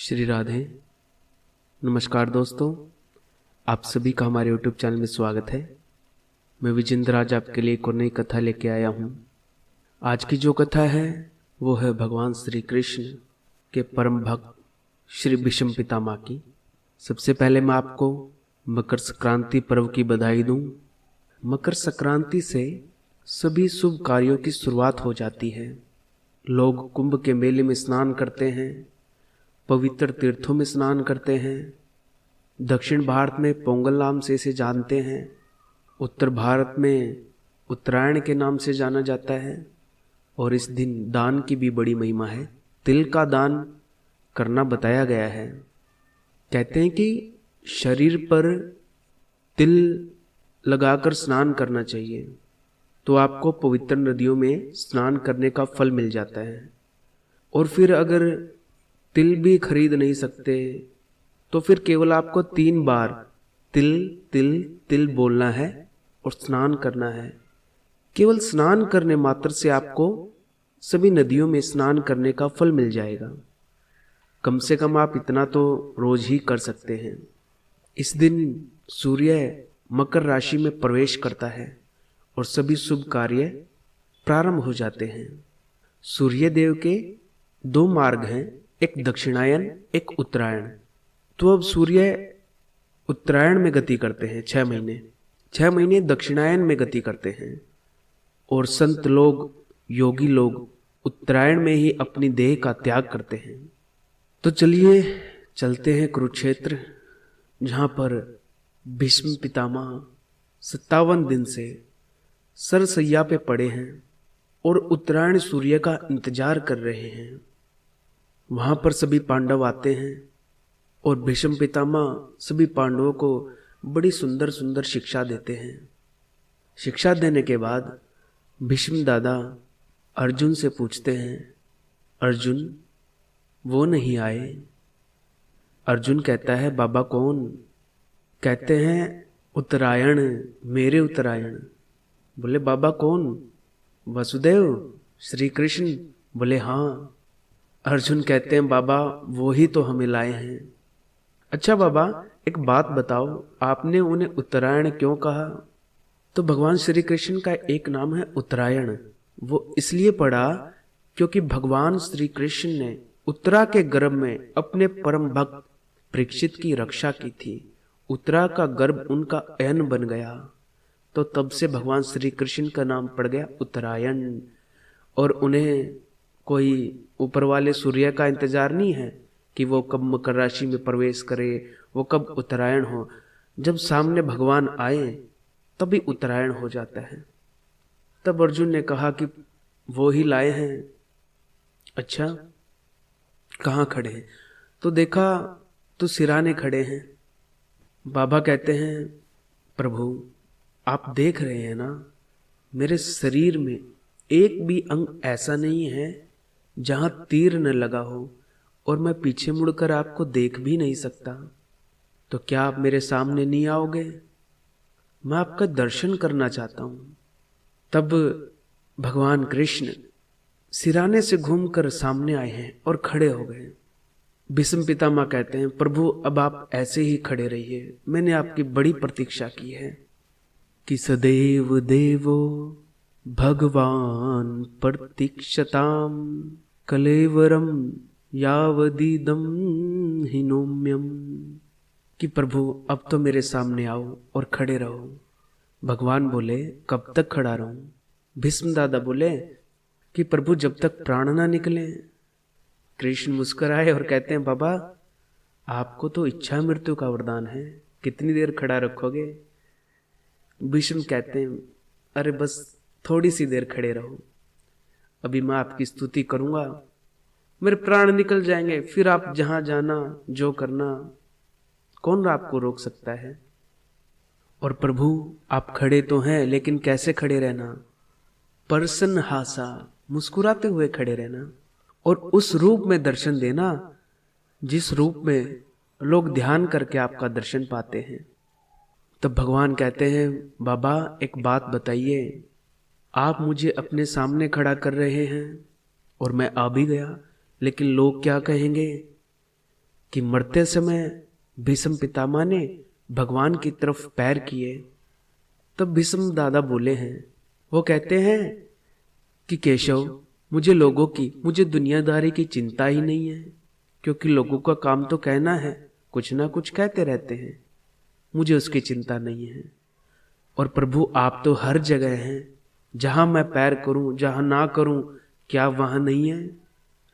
श्री राधे। नमस्कार दोस्तों, आप सभी का हमारे YouTube चैनल में स्वागत है। मैं विजेंद्र आज आपके लिए एक और नई कथा लेके आया हूँ। आज की जो कथा है वो है भगवान श्री कृष्ण के परम भक्त श्री भीष्म पितामह की। सबसे पहले मैं आपको मकर संक्रांति पर्व की बधाई दूं। मकर संक्रांति से सभी शुभ कार्यों की शुरुआत हो जाती है। लोग कुंभ के मेले में स्नान करते हैं, पवित्र तीर्थों में स्नान करते हैं। दक्षिण भारत में पोंगल नाम से इसे जानते हैं। उत्तर भारत में उत्तरायण के नाम से जाना जाता है। और इस दिन दान की भी बड़ी महिमा है। तिल का दान करना बताया गया है। कहते हैं कि शरीर पर तिल लगाकर स्नान करना चाहिए तो आपको पवित्र नदियों में स्नान करने का फल मिल जाता है। और फिर अगर तिल भी खरीद नहीं सकते तो फिर केवल आपको 3 बार तिल तिल तिल बोलना है और स्नान करना है। केवल स्नान करने मात्र से आपको सभी नदियों में स्नान करने का फल मिल जाएगा। कम से कम आप इतना तो रोज ही कर सकते हैं। इस दिन सूर्य मकर राशि में प्रवेश करता है और सभी शुभ कार्य प्रारंभ हो जाते हैं। सूर्य देव के 2 मार्ग हैं, एक दक्षिणायन एक उत्तरायण। तो अब सूर्य उत्तरायण में गति करते हैं 6 महीने दक्षिणायन में गति करते हैं। और संत लोग, योगी लोग उत्तरायण में ही अपनी देह का त्याग करते हैं। तो चलिए चलते हैं कुरुक्षेत्र, जहाँ पर भीष्म पितामह 57 दिन से सरसैया पे पड़े हैं और उत्तरायण सूर्य का इंतजार कर रहे हैं। वहां पर सभी पांडव आते हैं और भीष्म पितामह सभी पांडवों को बड़ी सुंदर सुंदर शिक्षा देते हैं। शिक्षा देने के बाद भीष्म दादा अर्जुन से पूछते हैं, अर्जुन वो नहीं आए? अर्जुन कहता है, बाबा कौन? कहते हैं उत्तरायण, मेरे उत्तरायण। बोले बाबा कौन? वसुदेव, श्री कृष्ण। बोले हाँ। अर्जुन कहते हैं, बाबा वो ही तो हमें लाए हैं। अच्छा बाबा एक बात बताओ, आपने उन्हें उत्तरायण क्यों कहा? तो भगवान श्री कृष्ण का एक नाम है उत्तरायण। वो इसलिए पड़ा क्योंकि भगवान श्री कृष्ण ने उत्तरा के गर्भ में अपने परम भक्त परीक्षित की रक्षा की थी। उत्तरा का गर्भ उनका अयन बन गया, तो तब से भगवान श्री कृष्ण का नाम पड़ गया उत्तरायण। और उन्हें कोई ऊपर वाले सूर्य का इंतजार नहीं है कि वो कब मकर राशि में प्रवेश करे, वो कब उत्तरायण हो। जब सामने भगवान आए तभी उत्तरायण हो जाता है। तब अर्जुन ने कहा कि वो ही लाए हैं। अच्छा कहाँ खड़े हैं? तो देखा तो सिराने खड़े हैं। बाबा कहते हैं, प्रभु आप देख रहे हैं ना, मेरे शरीर में एक भी अंग ऐसा नहीं है जहां तीर न लगा हो और मैं पीछे मुड़कर आपको देख भी नहीं सकता। तो क्या आप मेरे सामने नहीं आओगे? मैं आपका दर्शन करना चाहता हूं। तब भगवान कृष्ण सिराने से घूमकर सामने आए हैं और खड़े हो गए। भीष्म पितामह कहते हैं, प्रभु अब आप ऐसे ही खड़े रहिए, मैंने आपकी बड़ी प्रतीक्षा की है। कि सदैव देवो भगवान प्रतीक्षताम कलेवरम यावदीदम हिनोम्यम। कि प्रभु अब तो मेरे सामने आओ और खड़े रहो। भगवान बोले, कब तक खड़ा रहूं? भीष्म दादा बोले कि प्रभु जब तक प्राण ना निकले। कृष्ण मुस्कुराए और कहते हैं, बाबा आपको तो इच्छा मृत्यु का वरदान है, कितनी देर खड़ा रखोगे? भीष्म कहते हैं, अरे बस थोड़ी सी देर खड़े रहो, अभी मैं आपकी स्तुति करूंगा, मेरे प्राण निकल जाएंगे, फिर आप जहां जाना जो करना, कौन आपको रोक सकता है? और प्रभु आप खड़े तो हैं, लेकिन कैसे खड़े रहना? प्रसन्न हासा, मुस्कुराते हुए खड़े रहना और उस रूप में दर्शन देना जिस रूप में लोग ध्यान करके आपका दर्शन पाते हैं। तब भगवान कहते हैं, बाबा एक बात बताइए, आप मुझे अपने सामने खड़ा कर रहे हैं और मैं आ भी गया, लेकिन लोग क्या कहेंगे? कि मरते समय भीष्म पितामह ने भगवान की तरफ पैर किए, तब भीष्म दादा बोले हैं, वो कहते हैं कि केशव, मुझे दुनियादारी की चिंता ही नहीं है, क्योंकि लोगों का काम तो कहना है, कुछ ना कुछ कहते रहते हैं, मुझे उसकी चिंता नहीं है। और प्रभु आप तो हर जगह हैं, जहां मैं पैर करूं जहां ना करूं, क्या वहां नहीं है?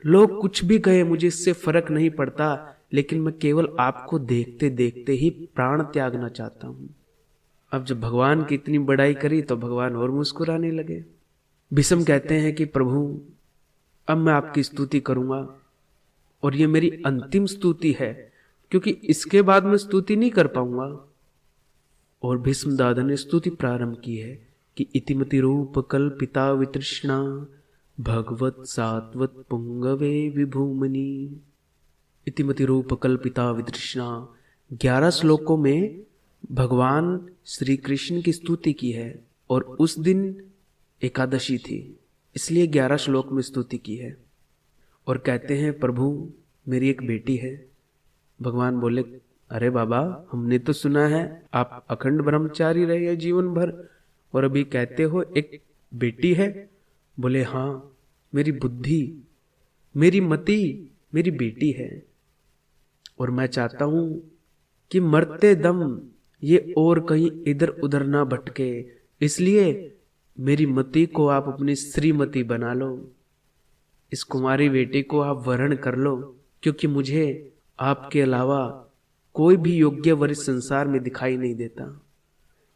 लोग कुछ भी कहे मुझे इससे फर्क नहीं पड़ता, लेकिन मैं केवल आपको देखते देखते ही प्राण त्यागना चाहता हूं। अब जब भगवान की इतनी बड़ाई करी तो भगवान और मुस्कुराने लगे। भीष्म कहते हैं कि प्रभु अब मैं आपकी स्तुति करूंगा, और ये मेरी अंतिम स्तुति है, क्योंकि इसके बाद मैं स्तुति नहीं कर पाऊंगा। और भीष्म दादा ने स्तुति प्रारंभ की है कि इतिमति रूप कल्पिता वितृष्णा भगवत सात्वत पुंगवे विभूमनि। इतिमति रूप कल्पिता वितृष्णा, 11 श्लोकों में भगवान श्री कृष्ण की स्तुति की है, और उस दिन एकादशी थी, इसलिए 11 श्लोक में स्तुति की है। और कहते हैं प्रभु मेरी एक बेटी है। भगवान बोले, अरे बाबा, हमने तो सुना है आप अखंड ब्रह्मचारी रहे जीवन भर, और अभी कहते हो एक बेटी है। बोले हाँ, मेरी बुद्धि, मेरी मति, मेरी बेटी है, और मैं चाहता हूं कि मरते दम ये और कहीं इधर उधर ना भटके, इसलिए मेरी मति को आप अपनी श्रीमती बना लो, इस कुमारी बेटी को आप वरण कर लो, क्योंकि मुझे आपके अलावा कोई भी योग्य वर इस संसार में दिखाई नहीं देता।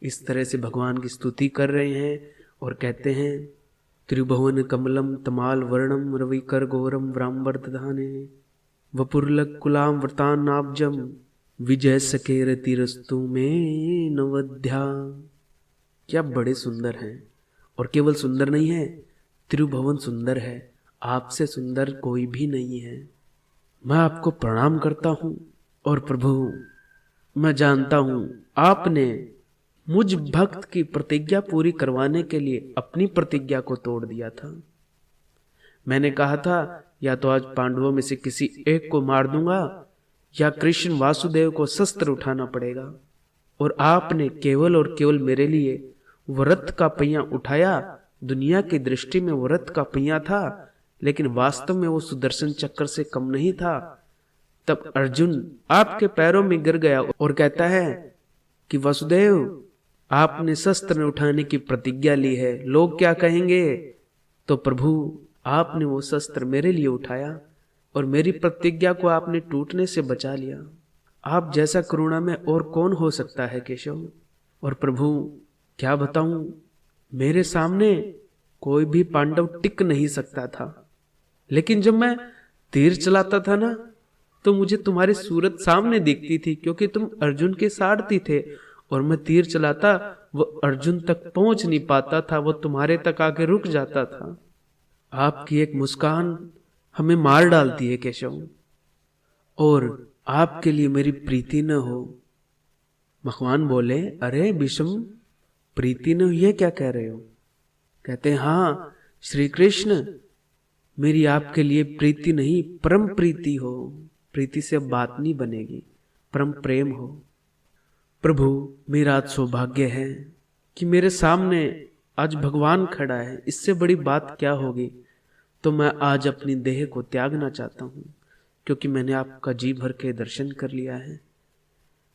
इस तरह से भगवान की स्तुति कर रहे हैं और कहते हैं त्रिभुवन कमलम तमाल वर्णम रविकर गौरम व्राम्बरधाने वपुरलक कुलाम व्रतानाब्जम विजय सकेर तिरस्तु में नवध्या। क्या बड़े सुंदर हैं, और केवल सुंदर नहीं है, त्रिभुवन सुंदर है, आपसे सुंदर कोई भी नहीं है। मैं आपको प्रणाम करता हूं, और प्रभु मैं जानता हूं आपने मुझ भक्त की प्रतिज्ञा पूरी करवाने के लिए अपनी प्रतिज्ञा को तोड़ दिया था। मैंने कहा था या तो आज पांडवों में से किसी एक को मार दूंगा, या कृष्ण वासुदेव को शस्त्र उठाना पड़ेगा, और आपने केवल और केवल मेरे लिए वो रथ का पहिया उठाया। दुनिया की दृष्टि में वो रथ का पहिया था, लेकिन वास्तव में वो सुदर्शन चक्र से कम नहीं था। तब अर्जुन आपके पैरों में गिर गया और कहता है कि वासुदेव, आपने शस्त्र उठाने की प्रतिज्ञा ली है, लोग क्या कहेंगे? तो प्रभु आपने वो शस्त्र मेरे लिए उठाया, और मेरी प्रतिज्ञा को आपने टूटने से बचा लिया। आप जैसा करुणा में और कौन हो सकता है केशव? और प्रभु क्या बताऊं, मेरे सामने कोई भी पांडव टिक नहीं सकता था, लेकिन जब मैं तीर चलाता था ना, तो मुझे तुम्हारी सूरत सामने दिखती थी, क्योंकि तुम अर्जुन के सारथी थे, और मैं तीर चलाता, वो अर्जुन तक पहुंच नहीं पाता था, वो तुम्हारे तक आके रुक जाता था। आपकी एक मुस्कान हमें मार डालती है केशव, और आपके लिए मेरी प्रीति न हो। भगवान बोले, अरे भीष्म, प्रीति न हुई है, क्या कह रहे हो? कहते हैं हाँ श्री कृष्ण, मेरी आपके लिए प्रीति नहीं, परम प्रीति हो। प्रीति से बात नहीं बनेगी, परम प्रेम हो। प्रभु मेरा आज सौभाग्य है कि मेरे सामने आज भगवान खड़ा है, इससे बड़ी बात क्या होगी। तो मैं आज अपनी देह को त्यागना चाहता हूं, क्योंकि मैंने आपका जी भर के दर्शन कर लिया है,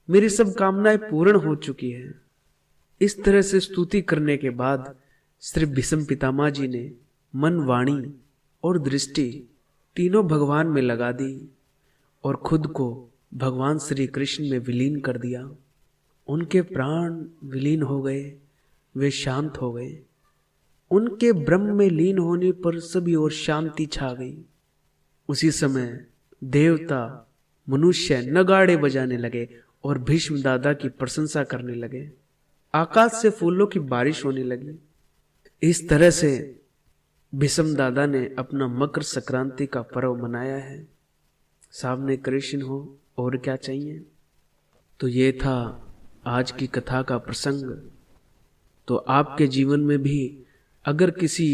मेरी सब कामनाएं पूर्ण हो चुकी है। इस तरह से स्तुति करने के बाद श्री भीष्म पितामह जी ने मन, वाणी और दृष्टि तीनों भगवान में लगा दी, और खुद को भगवान श्री कृष्ण में विलीन कर दिया। उनके प्राण विलीन हो गए, वे शांत हो गए। उनके ब्रह्म में लीन होने पर सभी ओर शांति छा गई। उसी समय देवता, मनुष्य नगाड़े बजाने लगे और भीष्म दादा की प्रशंसा करने लगे। आकाश से फूलों की बारिश होने लगी। इस तरह से भीष्म दादा ने अपना मकर संक्रांति का पर्व मनाया है। सामने कृष्ण हो, और क्या चाहिए। तो ये था आज की कथा का प्रसंग। तो आपके जीवन में भी अगर किसी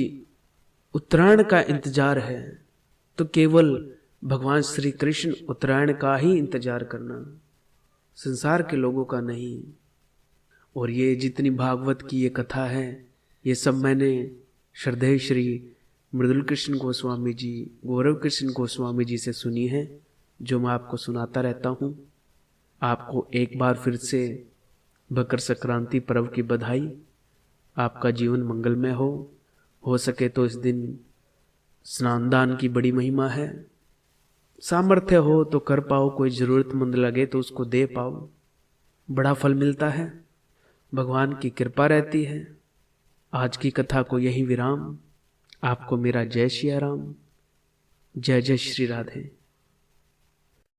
उत्तरायण का इंतजार है, तो केवल भगवान श्री कृष्ण उत्तरायण का ही इंतजार करना, संसार के लोगों का नहीं। और ये जितनी भागवत की ये कथा है, ये सब मैंने श्रद्धेय श्री मृदुल कृष्ण गोस्वामी जी, गौरव कृष्ण गोस्वामी जी से सुनी है, जो मैं आपको सुनाता रहता हूँ। आपको एक बार फिर से मकर संक्रांति पर्व की बधाई। आपका जीवन मंगलमय हो सके तो इस दिन स्नान दान की बड़ी महिमा है। सामर्थ्य हो तो कर पाओ, कोई ज़रूरतमंद लगे तो उसको दे पाओ, बड़ा फल मिलता है, भगवान की कृपा रहती है। आज की कथा को यही विराम। आपको मेरा जय श्री राम, जय जय श्री राधे।